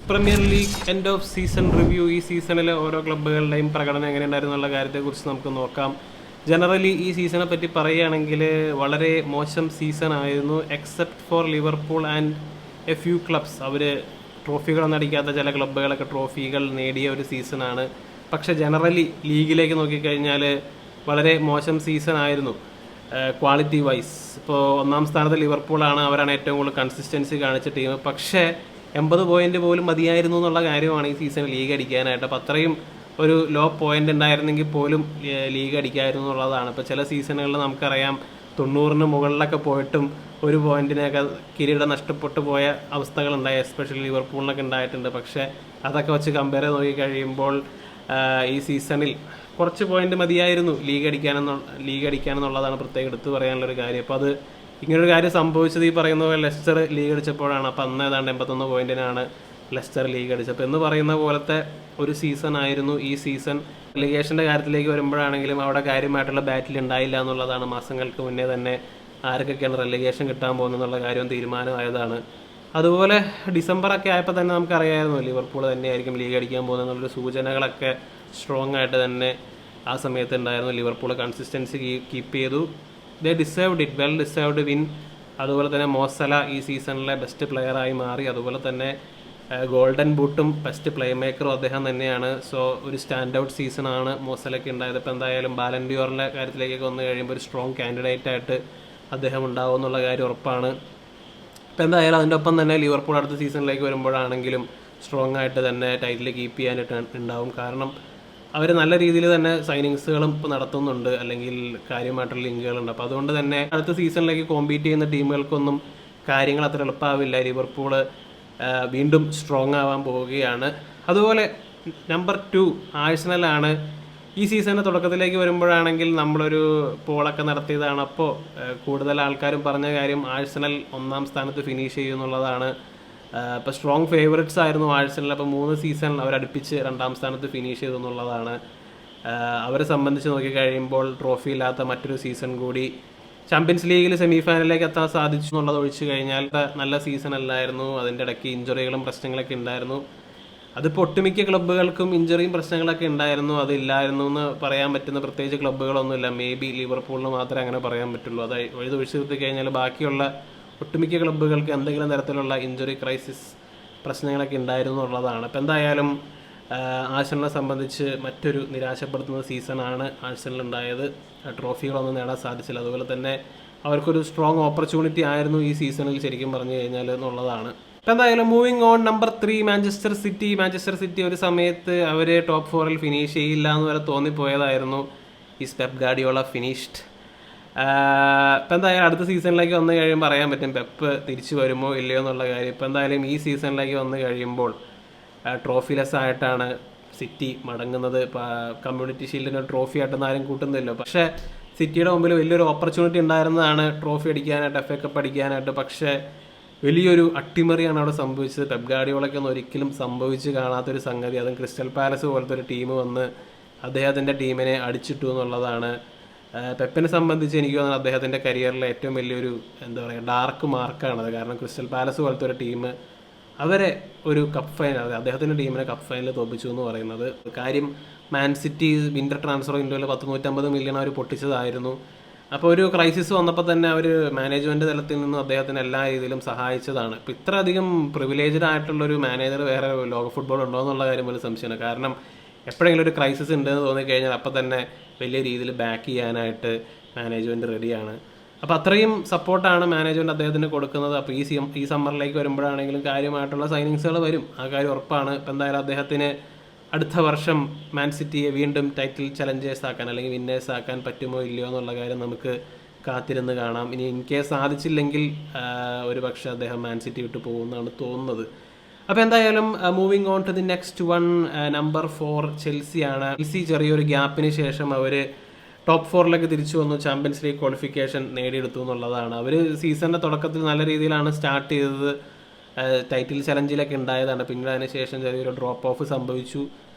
Premier league end off season review. ഈ സീസണിലെ ഓരോ ക്ലബ്ബുകളുടെയും പ്രകടനം എങ്ങനെയുണ്ടായിരുന്നു എന്നുള്ള കാര്യത്തെക്കുറിച്ച് നമുക്ക് നോക്കാം. ജനറലി ഈ സീസണെ പറ്റി പറയുകയാണെങ്കിൽ വളരെ മോശം സീസൺ ആയിരുന്നു, except for Liverpool and a few clubs. അവർ ട്രോഫികളൊന്നും അടിക്കാത്ത ചില ക്ലബ്ബുകളൊക്കെ ട്രോഫികൾ നേടിയ ഒരു സീസണാണ്. പക്ഷേ ജനറലി ലീഗിലേക്ക് നോക്കിക്കഴിഞ്ഞാൽ വളരെ മോശം സീസൺ ആയിരുന്നു ക്വാളിറ്റി വൈസ്. ഇപ്പോൾ ഒന്നാം സ്ഥാനത്ത് ലിവർപൂളാണ്, അവരാണ് ഏറ്റവും കൂടുതൽ കൺസിസ്റ്റൻസി കാണിച്ച ടീം. പക്ഷേ 80 പോയിന്റ് പോലും മതിയായിരുന്നു എന്നുള്ള കാര്യമാണ് ഈ സീസണിൽ ലീഗ് അടിക്കാനായിട്ട്. അപ്പോൾ അത്രയും ഒരു ലോ പോയിന്റ് ഉണ്ടായിരുന്നെങ്കിൽ പോലും ലീഗ് അടിക്കായിരുന്നു എന്നുള്ളതാണ്. ഇപ്പോൾ ചില സീസണുകളിൽ നമുക്കറിയാം 90-ന് മുകളിലൊക്കെ പോയിട്ടും ഒരു പോയിന്റിനൊക്കെ കിരീടം നഷ്ടപ്പെട്ടു പോയ അവസ്ഥകളുണ്ടായി, എസ്പെഷ്യലി ലിവർപൂളിനൊക്കെ ഉണ്ടായിട്ടുണ്ട്. പക്ഷേ അതൊക്കെ വെച്ച് കമ്പയർ ചെയ്ത് നോക്കിക്കഴിയുമ്പോൾ ഈ സീസണിൽ കുറച്ച് പോയിന്റ് മതിയായിരുന്നു ലീഗ് അടിക്കാനെന്നുള്ളതാണ് പ്രത്യേകം എടുത്തു പറയാനുള്ളൊരു കാര്യം. അപ്പോൾ അത് ഇങ്ങനൊരു കാര്യം സംഭവിച്ചത് ഈ പറയുന്ന പോലെ ലെസ്റ്റർ ലീഗ് അടിച്ചപ്പോഴാണ്. അപ്പോൾ അന്ന് ഏതാണ്ട് 81 പോയിന്റിനാണ് ലെസ്റ്റർ ലീഗ് അടിച്ചപ്പോൾ എന്ന് പറയുന്ന പോലത്തെ ഒരു സീസൺ ആയിരുന്നു ഈ സീസൺ. റിലിഗേഷൻ്റെ കാര്യത്തിലേക്ക് വരുമ്പോഴാണെങ്കിലും അവിടെ കാര്യമായിട്ടുള്ള ബാറ്റിൽ ഉണ്ടായില്ല എന്നുള്ളതാണ്. മാസങ്ങൾക്ക് മുന്നേ തന്നെ ആർക്കൊക്കെയാണ് റെലിഗേഷൻ കിട്ടാൻ പോകുന്നതെന്നുള്ള കാര്യം തീരുമാനമായതാണ്. അതുപോലെ ഡിസംബറൊക്കെ ആയപ്പോൾ തന്നെ നമുക്കറിയാമായിരുന്നു ലിവർപൂൾ തന്നെയായിരിക്കും ലീഗ് അടിക്കാൻ പോകുന്നതെന്നുള്ളൊരു സൂചനകളൊക്കെ സ്ട്രോങ് ആയിട്ട് തന്നെ ആ സമയത്ത് ഉണ്ടായിരുന്നു. ലിവർപൂൾ കൺസിസ്റ്റൻസി കീപ്പ് ചെയ്തു. They deserved it, well deserved win. അതുപോലെ തന്നെ മോസല ഈ സീസണിലെ ബെസ്റ്റ് പ്ലെയറായി മാറി. അതുപോലെ തന്നെ ഗോൾഡൻ ബൂട്ടും ബെസ്റ്റ് പ്ലേ മേക്കറും അദ്ദേഹം തന്നെയാണ്. സോ ഒരു സ്റ്റാൻഡ് ഔട്ട് സീസണാണ് മോസലയ്ക്ക് ഉണ്ടായത്. ഇപ്പോൾ എന്തായാലും ബാലൻഡിയോറിൻ്റെ കാര്യത്തിലേക്കൊക്കെ വന്നു കഴിയുമ്പോൾ ഒരു സ്ട്രോങ് കാൻഡിഡേറ്റ് ആയിട്ട് അദ്ദേഹം ഉണ്ടാവും എന്നുള്ള കാര്യം ഉറപ്പാണ്. ഇപ്പോൾ എന്തായാലും അതിൻ്റെ ഒപ്പം തന്നെ ലിവർപൂൾ അടുത്ത സീസണിലേക്ക് വരുമ്പോഴാണെങ്കിലും സ്ട്രോങ് ആയിട്ട് തന്നെ ടൈറ്റിൽ കീപ്പ് ചെയ്യാനായിട്ട് ഉണ്ടാവും. കാരണം അവർ നല്ല രീതിയിൽ തന്നെ സൈനിങ്സുകളും ഇപ്പോൾ നടത്തുന്നുണ്ട്, അല്ലെങ്കിൽ കാര്യമായിട്ടുള്ള ലിങ്കുകളുണ്ട്. അപ്പോൾ അതുകൊണ്ട് തന്നെ അടുത്ത സീസണിലേക്ക് കോമ്പീറ്റ് ചെയ്യുന്ന ടീമുകൾക്കൊന്നും കാര്യങ്ങൾ അത്ര എളുപ്പമാവില്ല. ലിവർപൂൾ വീണ്ടും സ്ട്രോങ് ആവാൻ പോവുകയാണ്. അതുപോലെ നമ്പർ 2 ആഴ്സണലാണ്. ഈ സീസണിൻ്റെ തുടക്കത്തിലേക്ക് വരുമ്പോഴാണെങ്കിൽ നമ്മളൊരു പോളൊക്കെ നടത്തിയതാണ്. അപ്പോൾ കൂടുതൽ ആൾക്കാരും പറഞ്ഞ കാര്യം ആഴ്സണൽ 1-ാം സ്ഥാനത്ത് ഫിനിഷ് ചെയ്യുമെന്നുള്ളതാണ്. ഇപ്പോൾ സ്ട്രോങ് ഫേവറേറ്റ്സ് ആയിരുന്നു ആഴ്സണൽ. അപ്പോൾ 3 സീസൺ അവരടുപ്പിച്ച് 2-ാം സ്ഥാനത്ത് ഫിനിഷ് ചെയ്തു എന്നുള്ളതാണ്. അവരെ സംബന്ധിച്ച് നോക്കിക്കഴിയുമ്പോൾ ട്രോഫി ഇല്ലാത്ത മറ്റൊരു സീസൺ കൂടി. ചാമ്പ്യൻസ് ലീഗിൽ സെമി ഫൈനലിലേക്ക് എത്താൻ സാധിച്ചു എന്നുള്ളത് ഒഴിച്ചു കഴിഞ്ഞാൽ നല്ല സീസൺ അല്ലായിരുന്നു. അതിൻ്റെ ഇടയ്ക്ക് ഇഞ്ചുറികളും പ്രശ്നങ്ങളൊക്കെ ഉണ്ടായിരുന്നു. അതിപ്പോൾ ഒട്ടുമിക്ക ക്ലബ്ബുകൾക്കും ഇഞ്ചുറിയും പ്രശ്നങ്ങളൊക്കെ ഉണ്ടായിരുന്നു. അതില്ലായിരുന്നു എന്ന് പറയാൻ പറ്റുന്ന പ്രത്യേകിച്ച് ക്ലബ്ബുകളൊന്നുമില്ല. മേ ബി ലിവർപൂളിന് മാത്രമേ അങ്ങനെ പറയാൻ പറ്റുള്ളൂ. അത് ഒഴിച്ച് നിർത്തി കഴിഞ്ഞാൽ ബാക്കിയുള്ള ഒട്ടുമിക്ക ക്ലബ്ബുകൾക്ക് എന്തെങ്കിലും തരത്തിലുള്ള ഇഞ്ചുറി ക്രൈസിസ് പ്രശ്നങ്ങളൊക്കെ ഉണ്ടായിരുന്നു എന്നുള്ളതാണ്. അപ്പോൾ എന്തായാലും ആഴ്സണലിനെ സംബന്ധിച്ച് മറ്റൊരു നിരാശപ്പെടുത്തുന്ന സീസണാണ് ആഴ്സണലുണ്ടായത്. ട്രോഫികളൊന്നും നേടാൻ സാധിച്ചില്ല. അതുപോലെ തന്നെ അവർക്കൊരു സ്ട്രോങ് ഓപ്പർച്യൂണിറ്റി ആയിരുന്നു ഈ സീസണിൽ ശരിക്കും പറഞ്ഞു കഴിഞ്ഞാൽ എന്നുള്ളതാണ്. അപ്പോൾ എന്തായാലും moving on, number 3 Manchester City ഒരു സമയത്ത് അവർ ടോപ്പ് 4-ൽ ഫിനിഷ് ചെയ്യില്ല എന്ന് വരെ തോന്നിപ്പോയതായിരുന്നു. Is Pep Guardiola finished. ഇപ്പം എന്തായാലും അടുത്ത സീസണിലേക്ക് വന്നു കഴിയുമ്പോൾ അറിയാൻ പറ്റും പെപ്പ് തിരിച്ചു വരുമോ ഇല്ലയോ എന്നുള്ള കാര്യം. ഇപ്പം എന്തായാലും ഈ സീസണിലേക്ക് വന്നു കഴിയുമ്പോൾ ട്രോഫിലെസ് ആയിട്ടാണ് സിറ്റി മടങ്ങുന്നത്. കമ്മ്യൂണിറ്റി ഷീൽഡിന് ട്രോഫി ആയിട്ടൊന്നും ആരും കൂട്ടുന്നില്ല. പക്ഷേ സിറ്റിയുടെ മുമ്പിൽ വലിയൊരു ഓപ്പർച്യൂണിറ്റി ഉണ്ടായിരുന്നതാണ് ട്രോഫി അടിക്കാനായിട്ട്, FA കപ്പ് അടിക്കാനായിട്ട്. പക്ഷേ വലിയൊരു അട്ടിമറിയാണ് അവിടെ സംഭവിച്ചത്. പെപ്പ് ഗാർഡിയോളയ്ക്കൊന്നും ഒരിക്കലും സംഭവിച്ച് കാണാത്തൊരു സംഗതി. അതും ക്രിസ്റ്റൽ പാലസ് പോലത്തെ ഒരു ടീം വന്ന് അദ്ദേഹത്തിൻ്റെ ടീമിനെ അടിച്ചിട്ടു എന്നുള്ളതാണ്. പെപ്പിനെ സംബന്ധിച്ച് എനിക്ക് തോന്നുന്നത് അദ്ദേഹത്തിൻ്റെ കരിയറിലെ ഏറ്റവും വലിയൊരു ഡാർക്ക് മാർക്കാണത്. കാരണം ക്രിസ്റ്റൽ പാലസ് പോലത്തെ ഒരു ടീം അവരെ ഒരു കപ്പ് ഫൈനൽ, അദ്ദേഹത്തിൻ്റെ ടീമിനെ കപ്പ് ഫൈനലിൽ തോൽപ്പിച്ചു എന്ന് പറയുന്നത് കാര്യം. മാൻ സിറ്റി വിൻ്റർ ട്രാൻസ്ഫർ വിൻഡോയിൽ 150 മില്യൺ അവർ പൊട്ടിച്ചതായിരുന്നു. അപ്പോൾ ഒരു ക്രൈസിസ് വന്നപ്പോൾ തന്നെ അവർ മാനേജ്മെൻറ്റ് തലത്തിൽ നിന്നും അദ്ദേഹത്തിന് എല്ലാ രീതിയിലും സഹായിച്ചതാണ്. ഇപ്പോൾ ഇത്ര അധികം പ്രിവിലേജ്ഡ് ആയിട്ടുള്ളൊരു മാനേജർ വേറെ ലോക ഫുട്ബോൾ ഉണ്ടോ എന്നുള്ള കാര്യം പോലും സംശയമാണ്. കാരണം എപ്പോഴെങ്കിലും ഒരു ക്രൈസിസ് ഉണ്ടെന്ന് തോന്നിക്കഴിഞ്ഞാൽ അപ്പം തന്നെ വലിയ രീതിയിൽ ബാക്ക് ചെയ്യാനായിട്ട് മാനേജ്മെൻറ്റ് റെഡിയാണ്. അപ്പോൾ അത്രയും സപ്പോർട്ടാണ് മാനേജ്മെൻറ്റ് അദ്ദേഹത്തിന് കൊടുക്കുന്നത്. അപ്പോൾ ഈ സമ്മറിലേക്ക് വരുമ്പോഴാണെങ്കിലും കാര്യമായിട്ടുള്ള സൈനിങ്സുകൾ വരും, ആ കാര്യം ഉറപ്പാണ്. ഇപ്പോൾ എന്തായാലും അദ്ദേഹത്തിന് അടുത്ത വർഷം മാൻ സിറ്റിയെ വീണ്ടും ടൈറ്റിൽ ചലഞ്ചേഴ്സ് ആക്കാൻ അല്ലെങ്കിൽ വിന്നേഴ്സ് ആക്കാൻ പറ്റുമോ ഇല്ലയോ എന്നുള്ള കാര്യം നമുക്ക് കാത്തിരുന്ന് കാണാം. ഇനി ഇൻ കേസ് സാധിച്ചില്ലെങ്കിൽ ഒരു പക്ഷേ അദ്ദേഹം മാൻ സിറ്റി വിട്ട് പോകുമെന്നാണ് തോന്നുന്നത്. അപ്പോൾ എന്തായാലും moving on to the next one, number 4 ചെൽസിയാണ്. ചെൽസി ചെറിയൊരു ഗ്യാപ്പിന് ശേഷം അവർ ടോപ്പ് 4-ലേക്ക് തിരിച്ചു വന്നു, ചാമ്പ്യൻസ് ലീഗ് ക്വാളിഫിക്കേഷൻ നേടിയെടുത്തു എന്നുള്ളതാണ്. അവർ സീസണിൻ്റെ തുടക്കത്തിൽ നല്ല രീതിയിലാണ് സ്റ്റാർട്ട് ചെയ്തത്, ടൈറ്റിൽ ചലഞ്ചിലൊക്കെ ഉണ്ടായതാണ്. പിന്നീട് അതിന് ശേഷം ചെറിയൊരു ഡ്രോപ്പ് ഓഫ് സംഭവിച്ചു.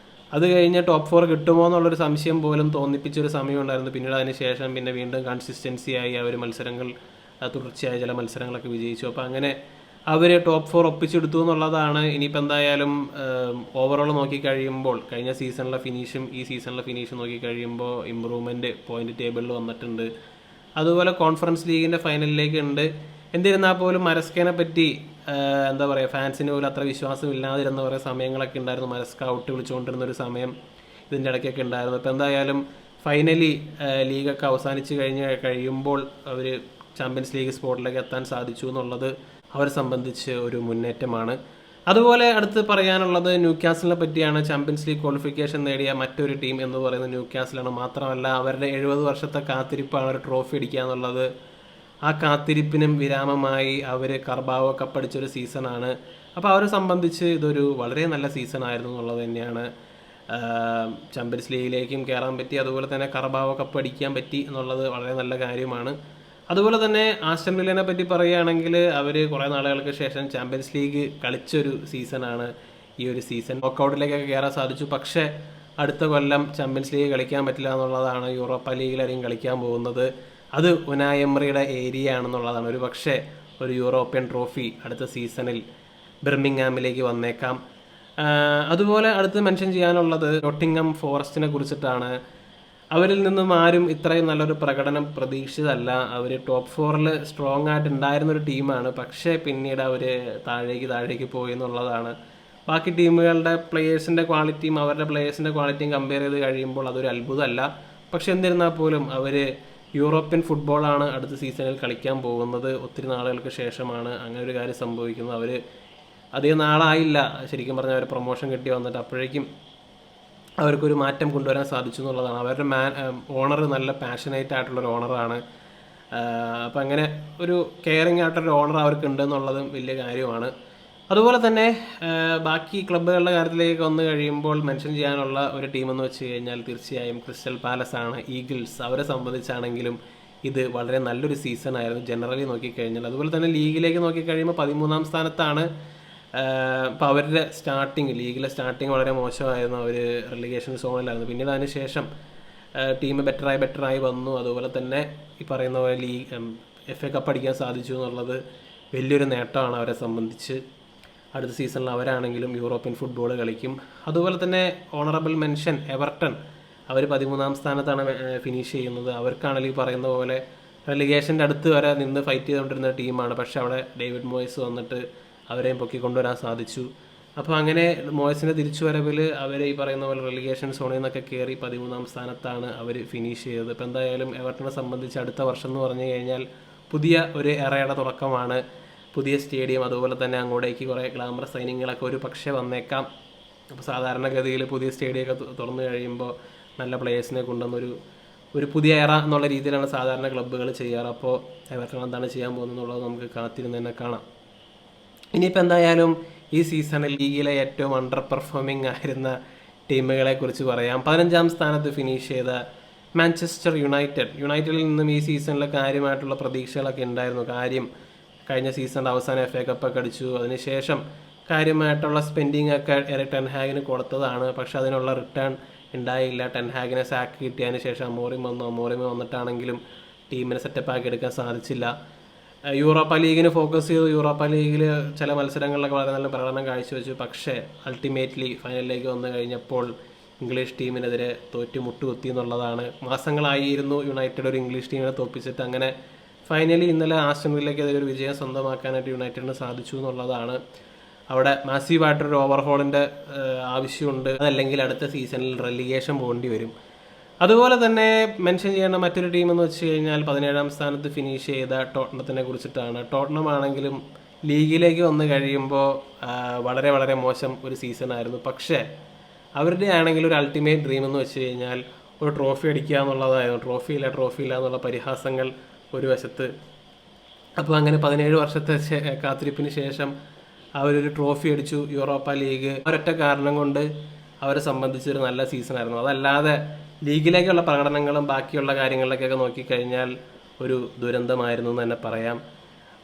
അത് കഴിഞ്ഞ് ടോപ്പ് 4 കിട്ടുമോ എന്നുള്ളൊരു സംശയം പോലും തോന്നിപ്പിച്ചൊരു സമയം ഉണ്ടായിരുന്നു. പിന്നീട് അതിന് ശേഷം വീണ്ടും കൺസിസ്റ്റൻസി ആയി അവർ മത്സരങ്ങൾ തുടർച്ചയായ ചില മത്സരങ്ങളൊക്കെ വിജയിച്ചു. അപ്പോൾ അങ്ങനെ അവർ ടോപ്പ് 4 ഒപ്പിച്ചെടുത്തു എന്നുള്ളതാണ്. ഇനിയിപ്പോൾ എന്തായാലും ഓവറോൾ നോക്കിക്കഴിയുമ്പോൾ കഴിഞ്ഞ സീസണിലെ ഫിനിഷും ഈ സീസണിലെ ഫിനിഷും നോക്കിക്കഴിയുമ്പോൾ ഇമ്പ്രൂവ്മെൻറ്റ് പോയിന്റ് ടേബിളിൽ വന്നിട്ടുണ്ട്. അതുപോലെ കോൺഫറൻസ് ലീഗിൻ്റെ ഫൈനലിലേക്ക് ഉണ്ട്. എന്നിരുന്നാൽ പോലും മരസ്കേനെ പറ്റി എന്താ പറയുക, ഫാൻസിന് പോലും അത്ര വിശ്വാസം ഇല്ലാതിരുന്ന കുറേ സമയങ്ങളൊക്കെ ഉണ്ടായിരുന്നു. മരസ്ക ഔട്ട് വിളിച്ചുകൊണ്ടിരുന്ന ഒരു സമയം ഇതിൻ്റെ ഇടയ്ക്കൊക്കെ ഉണ്ടായിരുന്നു. ഇപ്പോൾ എന്തായാലും ഫൈനലി ലീഗൊക്കെ അവസാനിച്ച് കഴിയുമ്പോൾ അവർ ചാമ്പ്യൻസ് ലീഗ് സ്പോട്ടിലേക്ക് എത്താൻ സാധിച്ചു എന്നുള്ളത് അവരെ സംബന്ധിച്ച് ഒരു മുന്നേറ്റമാണ്. അതുപോലെ അടുത്ത് പറയാനുള്ളത് ന്യൂക്കാസിലിനെ പറ്റിയാണ്. ചാമ്പ്യൻസ് ലീഗ് ക്വാളിഫിക്കേഷൻ നേടിയ മറ്റൊരു ടീം എന്ന് പറയുന്നത് ന്യൂക്കാസിലാണ്. മാത്രമല്ല അവരുടെ 70 വർഷത്തെ കാത്തിരിപ്പാണ് ഒരു ട്രോഫി അടിക്കുക എന്നുള്ളത്. ആ കാത്തിരിപ്പിനും വിരാമമായി അവർ കർബാവോ കപ്പ് അടിച്ചൊരു സീസണാണ്. അപ്പോൾ അവരെ സംബന്ധിച്ച് ഇതൊരു വളരെ നല്ല സീസണായിരുന്നു എന്നുള്ളത് തന്നെയാണ്. ചാമ്പ്യൻസ് ലീഗിലേക്കും കയറാൻ പറ്റി, അതുപോലെ തന്നെ കർബാവോ കപ്പ് അടിക്കാൻ പറ്റി എന്നുള്ളത് വളരെ നല്ല കാര്യമാണ്. അതുപോലെ തന്നെ ആസ്റ്റൺ വില്ലനെ പറ്റി പറയുകയാണെങ്കിൽ അവർ കുറേ നാളുകൾക്ക് ശേഷം ചാമ്പ്യൻസ് ലീഗ് കളിച്ചൊരു സീസണാണ് ഈ ഒരു സീസൺ. നോക്കൗട്ടിലേക്കൊക്കെ കയറാൻ സാധിച്ചു. പക്ഷേ അടുത്ത കൊല്ലം ചാമ്പ്യൻസ് ലീഗ് കളിക്കാൻ പറ്റില്ല എന്നുള്ളതാണ്. യൂറോപ്പ ലീഗിലായിരിക്കും കളിക്കാൻ പോകുന്നത്. അത് ഉനായ് എമറിയുടെ ഏരിയ ആണെന്നുള്ളതാണ്. ഒരു പക്ഷേ ഒരു യൂറോപ്യൻ ട്രോഫി അടുത്ത സീസണിൽ ബിർമിംഗ്ഹാമിലേക്ക് വന്നേക്കാം. അതുപോലെ അടുത്ത് മെൻഷൻ ചെയ്യാനുള്ളത് നോട്ടിംഗ്ഹാം ഫോറസ്റ്റിനെ കുറിച്ചിട്ടാണ്. അവരിൽ നിന്നും ആരും ഇത്രയും നല്ലൊരു പ്രകടനം പ്രതീക്ഷിച്ചതല്ല. അവർ ടോപ്പ് 4 സ്ട്രോങ് ആയിട്ട് ഉണ്ടായിരുന്നൊരു ടീമാണ്. പക്ഷേ പിന്നീട് അവർ താഴേക്ക് പോയി എന്നുള്ളതാണ്. ബാക്കി ടീമുകളുടെ പ്ലെയേഴ്സിൻ്റെ ക്വാളിറ്റിയും അവരുടെ പ്ലെയേഴ്സിൻ്റെ ക്വാളിറ്റിയും കമ്പയർ ചെയ്ത് കഴിയുമ്പോൾ അതൊരു അത്ഭുതമല്ല. പക്ഷെ എന്നിരുന്നാൽ പോലും അവർ യൂറോപ്യൻ ഫുട്ബോളാണ് അടുത്ത സീസണിൽ കളിക്കാൻ പോകുന്നത്. ഒത്തിരി നാളുകൾക്ക് ശേഷമാണ് അങ്ങനെ ഒരു കാര്യം സംഭവിക്കുന്നത്. അവർ അധികം നാളായില്ല ശരിക്കും പറഞ്ഞാൽ അവർ പ്രൊമോഷൻ കിട്ടി വന്നിട്ട്. അപ്പോഴേക്കും അവർക്കൊരു മാറ്റം കൊണ്ടുവരാൻ സാധിച്ചു എന്നുള്ളതാണ്. അവരുടെ ഓണർ നല്ല പാഷനേറ്റ് ആയിട്ടുള്ളൊരു ഓണറാണ്. അപ്പം അങ്ങനെ ഒരു കെയറിങ് ആയിട്ടൊരു ഓണർ അവർക്ക് ഉണ്ടെന്നുള്ളതും വലിയ കാര്യമാണ്. അതുപോലെ തന്നെ ബാക്കി ക്ലബ്ബുകളുടെ കാര്യത്തിലേക്ക് വന്നു കഴിയുമ്പോൾ മെൻഷൻ ചെയ്യാനുള്ള ഒരു ടീമെന്ന് വെച്ച് കഴിഞ്ഞാൽ തീർച്ചയായും ക്രിസ്റ്റൽ പാലസ് ആണ്. ഈഗിൾസ് അവരെ സംബന്ധിച്ചാണെങ്കിലും ഇത് വളരെ നല്ലൊരു സീസൺ ആയിരുന്നു ജനറലി നോക്കിക്കഴിഞ്ഞാൽ. അതുപോലെ തന്നെ ലീഗിലേക്ക് നോക്കിക്കഴിയുമ്പോൾ 13ാം സ്ഥാനത്താണ്. ഇപ്പോൾ അവരുടെ ലീഗിലെ സ്റ്റാർട്ടിങ് വളരെ മോശമായിരുന്നു. അവർ റെലിഗേഷൻ സോണിലായിരുന്നു. പിന്നീട് അതിന് ശേഷം ടീം ബെറ്ററായി വന്നു. അതുപോലെ തന്നെ ഈ പറയുന്ന പോലെ FA കപ്പ് അടിക്കാൻ സാധിച്ചു എന്നുള്ളത് വലിയൊരു നേട്ടമാണ് അവരെ സംബന്ധിച്ച്. അടുത്ത സീസണിൽ അവരാണെങ്കിലും യൂറോപ്യൻ ഫുട്ബോൾ കളിക്കും. അതുപോലെ തന്നെ ഓണറബിൾ മെൻഷൻ എവർട്ടൺ, അവർ 13ാം സ്ഥാനത്താണ് ഫിനിഷ് ചെയ്യുന്നത്. അവർക്കാണെങ്കിൽ ഈ പറയുന്ന പോലെ റെലിഗേഷൻ്റെ അടുത്ത് വരെ നിന്ന് ഫൈറ്റ് ചെയ്തുകൊണ്ടിരുന്ന ടീമാണ്. പക്ഷേ അവിടെ ഡേവിഡ് മോയ്സ് വന്നിട്ട് അവരെയും പൊക്കിക്കൊണ്ടുവരാൻ സാധിച്ചു. അപ്പോൾ അങ്ങനെ മോയ്സിൻ്റെ തിരിച്ചുവരവിൽ അവർ ഈ പറയുന്ന പോലെ റെലിഗേഷൻ സോണിൽ നിന്നൊക്കെ കയറി 13ാം സ്ഥാനത്താണ് അവർ ഫിനിഷ് ചെയ്തത്. ഇപ്പോൾ എന്തായാലും എവർട്ടനെ സംബന്ധിച്ച് അടുത്ത വർഷം എന്ന് പറഞ്ഞു കഴിഞ്ഞാൽ പുതിയ ഒരു എറയുടെ തുടക്കമാണ്. പുതിയ സ്റ്റേഡിയം, അതുപോലെ തന്നെ അങ്ങോട്ടേക്ക് കുറേ ഗ്ലാമർ സൈനിങ്ങുകളൊക്കെ ഒരു പക്ഷേ വന്നേക്കാം. അപ്പോൾ സാധാരണഗതിയിൽ പുതിയ സ്റ്റേഡിയമൊക്കെ തുറന്നു കഴിയുമ്പോൾ നല്ല പ്ലേയേഴ്സിനെ കൊണ്ടുവന്നൊരു പുതിയ എറ എന്നുള്ള രീതിയിലാണ് സാധാരണ ക്ലബ്ബുകൾ ചെയ്യാറ്. അപ്പോൾ എവർട്ടൺ എന്താണ് ചെയ്യാൻ പോകുന്നത് എന്നുള്ളത് നമുക്ക് കാത്തിരുന്ന് തന്നെ കാണാം. ഇനിയിപ്പോൾ എന്തായാലും ഈ സീസണിൽ ലീഗിലെ ഏറ്റവും അണ്ടർ പെർഫോമിംഗ് ആയിരുന്ന ടീമുകളെ കുറിച്ച് പറയാം. 15ാം സ്ഥാനത്ത് ഫിനിഷ് ചെയ്ത മാഞ്ചസ്റ്റർ യുണൈറ്റഡിൽ നിന്നും ഈ സീസണിൽ കാര്യമായിട്ടുള്ള പ്രതീക്ഷകളൊക്കെ ഉണ്ടായിരുന്നു. കഴിഞ്ഞ സീസണിൻ്റെ അവസാനം FA കപ്പൊക്കെ അടിച്ചു. അതിനുശേഷം കാര്യമായിട്ടുള്ള സ്പെൻഡിങ് ഒക്കെ എറിക് ടെൻ ഹാഗിന് കൊടുത്തതാണ്. പക്ഷെ അതിനുള്ള റിട്ടേൺ ഉണ്ടായില്ല. ടെൻ ഹാഗിനെ സാക്ക് കിട്ടിയതിന് ശേഷം അമോറിം വന്നിട്ടാണെങ്കിലും ടീമിനെ സെറ്റപ്പാക്കി എടുക്കാൻ സാധിച്ചില്ല. യൂറോപ്പ ലീഗിന് ഫോക്കസ് ചെയ്തു. യൂറോപ്പ ലീഗിൽ ചില മത്സരങ്ങളിലൊക്കെ വളരെ നല്ല പ്രകടനം കാഴ്ചവെച്ചു. പക്ഷേ അൾട്ടിമേറ്റ്ലി ഫൈനലിലേക്ക് വന്നു കഴിഞ്ഞപ്പോൾ ഇംഗ്ലീഷ് ടീമിനെതിരെ മുട്ടുകുത്തി എന്നുള്ളതാണ്. മാസങ്ങളായിരുന്നു യുണൈറ്റഡ് ഒരു ഇംഗ്ലീഷ് ടീമിനെ തോൽപ്പിച്ചിട്ട്. അങ്ങനെ ഫൈനലി ഇന്നലെ ആസ്റ്റൺ വില്ലയ്ക്കെതിരെ ഒരു വിജയം സ്വന്തമാക്കാനായിട്ട് യുണൈറ്റഡിന് സാധിച്ചു എന്നുള്ളതാണ്. അവിടെ മാസീവായിട്ടൊരു ഓവർഹോളിൻ്റെ ആവശ്യമുണ്ട്. അതല്ലെങ്കിൽ അടുത്ത സീസണിൽ റെലിഗേഷൻ പോകേണ്ടി വരും. അതുപോലെ തന്നെ മെൻഷൻ ചെയ്യേണ്ട മറ്റൊരു ടീം എന്ന് വെച്ച് കഴിഞ്ഞാൽ 17ാം സ്ഥാനത്ത് ഫിനിഷ് ചെയ്ത ടോട്ടനത്തിനെ കുറിച്ചിട്ടാണ്. ടോട്ടനം ആണെങ്കിലും ലീഗിലേക്ക് വന്നു കഴിയുമ്പോൾ വളരെ വളരെ മോശം ഒരു സീസണായിരുന്നു. പക്ഷേ അവരുടെ ആണെങ്കിൽ ഒരു അൾട്ടിമേറ്റ് ഡ്രീം എന്ന് വെച്ച് കഴിഞ്ഞാൽ ഒരു ട്രോഫി അടിക്കുക എന്നുള്ളതായിരുന്നു. ട്രോഫിയില്ല എന്നുള്ള പരിഹാസങ്ങൾ ഒരു വശത്ത്. അപ്പോൾ അങ്ങനെ 17 വർഷത്തെ കാത്തിരിപ്പിന് ശേഷം അവരൊരു ട്രോഫി അടിച്ചു, യൂറോപ്പ ലീഗ്. ഒരൊറ്റ കാരണം കൊണ്ട് അവരെ സംബന്ധിച്ചൊരു നല്ല സീസണായിരുന്നു. അതല്ലാതെ ലീഗിലേക്കുള്ള പ്രകടനങ്ങളും ബാക്കിയുള്ള കാര്യങ്ങളിലേക്കൊക്കെ നോക്കിക്കഴിഞ്ഞാൽ ഒരു ദുരന്തമായിരുന്നു എന്ന് തന്നെ പറയാം.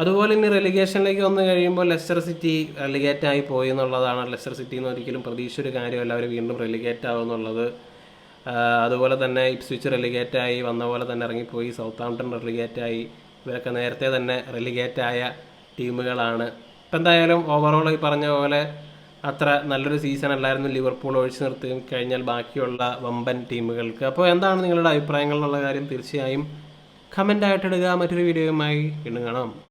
അതുപോലെ ഇനി റെലിഗേഷനിലേക്ക് വന്നു കഴിയുമ്പോൾ ലെസ്റ്റർ സിറ്റി റെലിഗേറ്റായി പോയി എന്നുള്ളതാണ്. ലെസ്റ്റർ സിറ്റി എന്ന് ഒരിക്കലും പ്രതീക്ഷിച്ചൊരു കാര്യമല്ല അവർ വീണ്ടും റെലിഗേറ്റ് ആവും എന്നുള്ളത്. അതുപോലെ തന്നെ ഇപ്സ്വിച്ച് റെലിഗേറ്റായി വന്ന പോലെ തന്നെ ഇറങ്ങിപ്പോയി. സൗത്താംപ്ടൺ റെലിഗേറ്റായി. ഇവരൊക്കെ നേരത്തെ തന്നെ റെലിഗേറ്റായ ടീമുകളാണ്. അപ്പം എന്തായാലും ഓവറോൾ ഈ പറഞ്ഞ പോലെ അത്ര നല്ലൊരു സീസൺ അല്ലായിരുന്നു ലിവർപൂൾ ഒഴിച്ചു നിർത്തി കഴിഞ്ഞാൽ ബാക്കിയുള്ള വമ്പൻ ടീമുകൾക്ക്. അപ്പോൾ എന്താണ് നിങ്ങളുടെ അഭിപ്രായങ്ങൾ എന്നുള്ള കാര്യം തീർച്ചയായും കമൻ്റ് ആയിട്ടിടുക. മറ്റൊരു വീഡിയോയുമായി വീണ്ടും കാണാം.